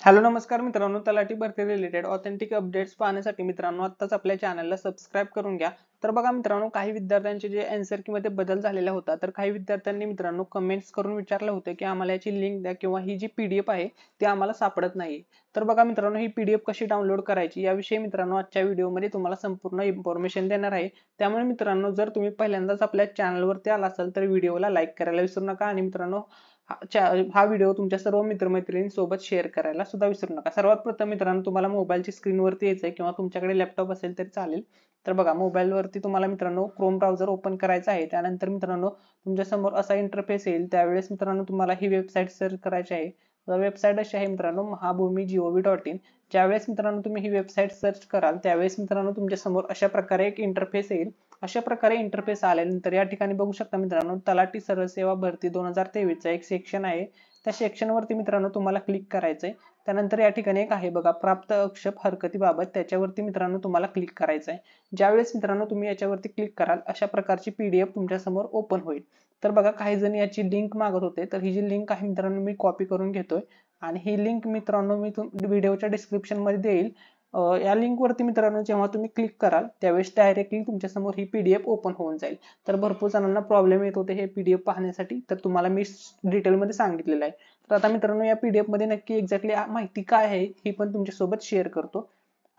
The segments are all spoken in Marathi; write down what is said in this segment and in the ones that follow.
हॅलो नमस्कार मित्रांनो, तलाठी भरती रिलेटेड ऑथेंटिक अपडेट्स पाहण्यासाठी मित्रांनो आत्ताच आपल्या चॅनलला सबस्क्राईब करून घ्या. तर बघा मित्रांनो, काही विद्यार्थ्यांचे जे आन्सर की मध्ये बदल झालेला होता, तर काही विद्यार्थ्यांनी मित्रांनो कमेंट्स करून विचारलं होतं की आम्हाला याची लिंक द्या किंवा ही जी पीडीएफ आहे ती आम्हाला सापडत नाही. तर बघा मित्रांनो, ही पीडीएफ कशी डाउनलोड करायची याविषयी मित्रांनो आजच्या व्हिडिओमध्ये तुम्हाला संपूर्ण इन्फॉर्मेशन देणार आहे. त्यामुळे मित्रांनो, जर तुम्ही पहिल्यांदाच आपल्या चॅनलवरती आला असाल तर व्हिडिओला लाईक करायला विसरू नका आणि मित्रांनो हा व्हिडिओ तुमच्या सर्व मित्रमैत्रिणींसोबत शेअर करायला सुद्धा विसरू नका. सर्वात प्रथम मित्रांनो, तुम्हाला मोबाईलची स्क्रीनवरती यायचंय किंवा तुमच्याकडे लॅपटॉप असेल तरी चालेल. तर बघा, मोबाईलवरती तुम्हाला मित्रांनो क्रोम ब्राउझर ओपन करायचा आहे. त्यानंतर मित्रांनो तुमच्या समोर असा इंटरफेस येईल. त्यावेळेस मित्रांनो तुम्हाला ही वेबसाईट सर्च करायची आहे. वेबसाईट अशी आहे मित्रांनो, महाभूमी.gov.in. ज्यावेळेस मित्रांनो तुम्ही ही वेबसाईट सर्च कराल त्यावेळेस मित्रांनो तुमच्या समोर अशा प्रकारे एक इंटरफेस येईल. अशा प्रकारे इंटरफेस आल्यानंतर या ठिकाणी बघू शकता मित्रांनो, तलाठी सरळ सेवा भरती 2023 चा एक सेक्शन आहे. त्या सेक्शन वरती मित्रांनो तुम्हाला क्लिक करायचंय. त्यानंतर या ठिकाणी एक आहे बघा, प्राप्त आक्षेप हरकतीबाबत, त्याच्यावरती मित्रांनो तुम्हाला क्लिक करायचंय. ज्यावेळेस मित्रांनो तुम्ही याच्यावरती क्लिक कराल अशा प्रकारची पीडीएफ तुमच्या समोर ओपन होईल. तर बघा, काही जण याची लिंक मागत होते, तर ही जी लिंक आहे मित्रांनो मी कॉपी करून घेतोय आणि ही लिंक मित्रांनो मी व्हिडिओच्या डिस्क्रिप्शन मध्ये देईल. या लिंक वरती मित्रांनो जेव्हा तुम्ही क्लिक कराल त्यावेळेस डायरेक्टली तुमच्या समोर ही पीडीएफ ओपन होऊन जाईल. तर भरपूर जणांना प्रॉब्लेम येत होते हे पीडीएफ पाहण्यासाठी, तर तुम्हाला मी डिटेलमध्ये सांगितलेलं आहे. तर आता मित्रांनो, या पीडीएफ मध्ये नक्की एक्झॅक्टली माहिती काय आहे ही पण तुमच्यासोबत शेअर करतो.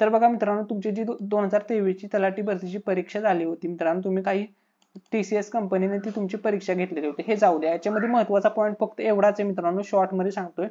तर बघा मित्रांनो, तुमची जी 2023 ची तलाठी भरतीची परीक्षा झाली होती मित्रांनो, तुम्ही काही टीसीएस कंपनीने ती तुमची परीक्षा घेतलेली होती, हे जाऊ द्या. याच्यामध्ये महत्वाचा पॉईंट फक्त एवढाच आहे मित्रांनो, शॉर्ट मध्ये सांगतोय.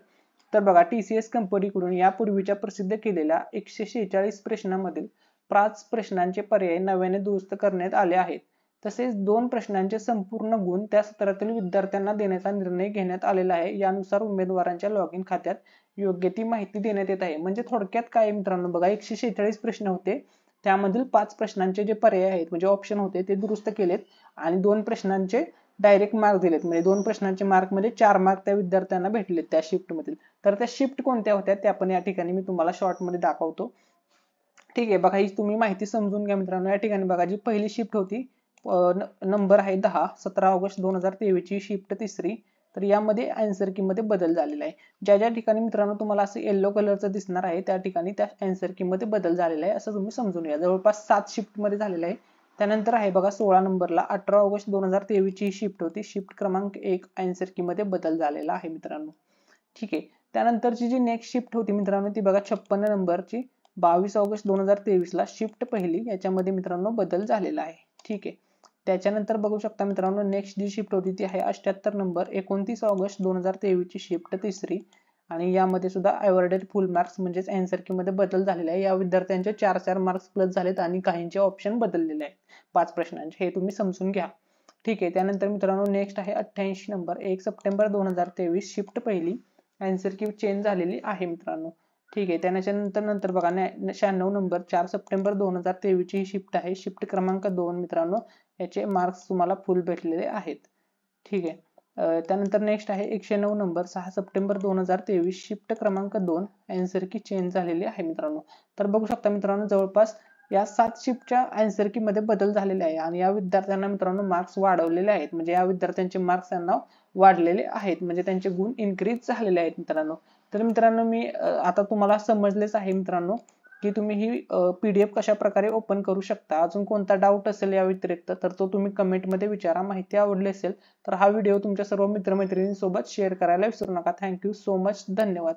तर बघा, टीसीएस कंपनीकडून यापूर्वीच्या प्रसिद्ध केलेल्या 146 प्रश्नांमधील 5 प्रश्नांचे पर्याय नव्याने दुरुस्त करण्यात आले आहेत. तसेच 2 प्रश्नांचे संपूर्ण गुण त्या सत्रातील विद्यार्थ्यांना देण्याचा निर्णय घेण्यात आलेला आहे. यानुसार उमेदवारांच्या लॉगिन खात्यात योग्य ती माहिती देण्यात येत आहे. म्हणजे थोडक्यात काय मित्रांनो, बघा 146 प्रश्न होते, त्यामधील 5 प्रश्नांचे जे पर्याय आहेत म्हणजे ऑप्शन होते ते दुरुस्त केलेत आणि 2 प्रश्नांचे डायरेक्ट मार्क दिलेत. म्हणजे 2 प्रश्नांचे मार्क मध्ये 4 मार्क त्या विद्यार्थ्यांना भेटलेत त्या शिफ्ट मधील. तर त्या शिफ्ट कोणत्या होत्या त्या पण या ठिकाणी मी तुम्हाला शॉर्ट मध्ये दाखवतो. ठीक आहे, बघा ही तुम्ही माहिती समजून घ्या मित्रांनो. या ठिकाणी बघा, जी पहिली शिफ्ट होती, नंबर आहे 10, 17 ऑगस्ट 2023 ची शिफ्ट तिसरी. तर यामध्ये आन्सर की मध्ये बदल झालेला आहे. ज्या ज्या ठिकाणी मित्रांनो तुम्हाला असं येलो कलरचं दिसणार आहे त्या ठिकाणी त्या आन्सर की मध्ये बदल झालेला आहे असं तुम्ही समजून घ्या. जवळपास 7 शिफ्ट मध्ये झालेला आहे. त्यानंतर आहे बघा 16 नंबरला 18 ऑगस्ट 2023 ची शिफ्ट होती, शिफ्ट क्रमांक 1, आन्सर की मध्ये बदल झालेला आहे मित्रांनो. ठीक आहे, त्यानंतरची जी नेक्स्ट शिफ्ट होती मित्रांनो ती बघा 56 नंबरची 22 ऑगस्ट 2023 ला शिफ्ट पहिली, याच्यामध्ये मित्रांनो बदल झालेला आहे. ठीक आहे, त्याच्यानंतर बघू शकता मित्रांनो नेक्स्ट जी शिफ्ट होती ती आहे 78 नंबर 29 ऑगस्ट 2023 ची शिफ्ट तिसरी आणि यामध्ये सुद्धा अवॉर्डेड फुल मार्क्स म्हणजेच आन्सर की मध्ये बदल झालेला आहे. या विद्यार्थ्यांचे 4 मार्क्स प्लस झालेत आणि काहींचे ऑप्शन बदललेले आहेत 5 प्रश्नांचे, हे तुम्ही समजून घ्या. ठीक आहे, त्यानंतर मित्रांनो नेक्स्ट आहे 88 नंबर 1 सप्टेंबर 2023 शिफ्ट पहिली, आन्सर की चेंज झालेली आहे मित्रांनो. ठीक आहे, त्यानंतर बघा 96 नंबर 4 सप्टेंबर 2023 ची ही शिफ्ट आहे, शिफ्ट क्रमांक 2 मित्रांनो, याचे मार्क्स तुम्हाला फुल भेटलेले आहेत. ठीक आहे, त्यानंतर नेक्स्ट आहे 109 नंबर 6 सप्टेंबर 2023 शिफ्ट क्रमांक 2, आन्सर की चेंज झालेली आहे मित्रांनो. तर बघू शकता मित्रांनो, जवळपास या 7 शिफ्टच्या आन्सर की मध्ये बदल झालेले आहे आणि या विद्यार्थ्यांना मित्रांनो मार्क्स वाढवलेले आहेत. म्हणजे या विद्यार्थ्यांचे मार्क्स यांना वाढलेले आहेत, म्हणजे त्यांचे गुण इन्क्रीज झालेले आहेत मित्रांनो. तर मित्रांनो, मी आता तुम्हाला समजलेच आहे मित्रांनो की तुम्ही ही पीडीएफ कशा प्रकारे ओपन करू शकता. अजून कोणता डाऊट असेल या व्यतिरिक्त तर तो तुम्ही कमेंट मध्ये विचारा. माहिती आवडली असेल तर हा व्हिडिओ तुमच्या सर्व मित्रमैत्रिणींसोबत शेअर करायला विसरू नका. थँक्यू सो मच, धन्यवाद.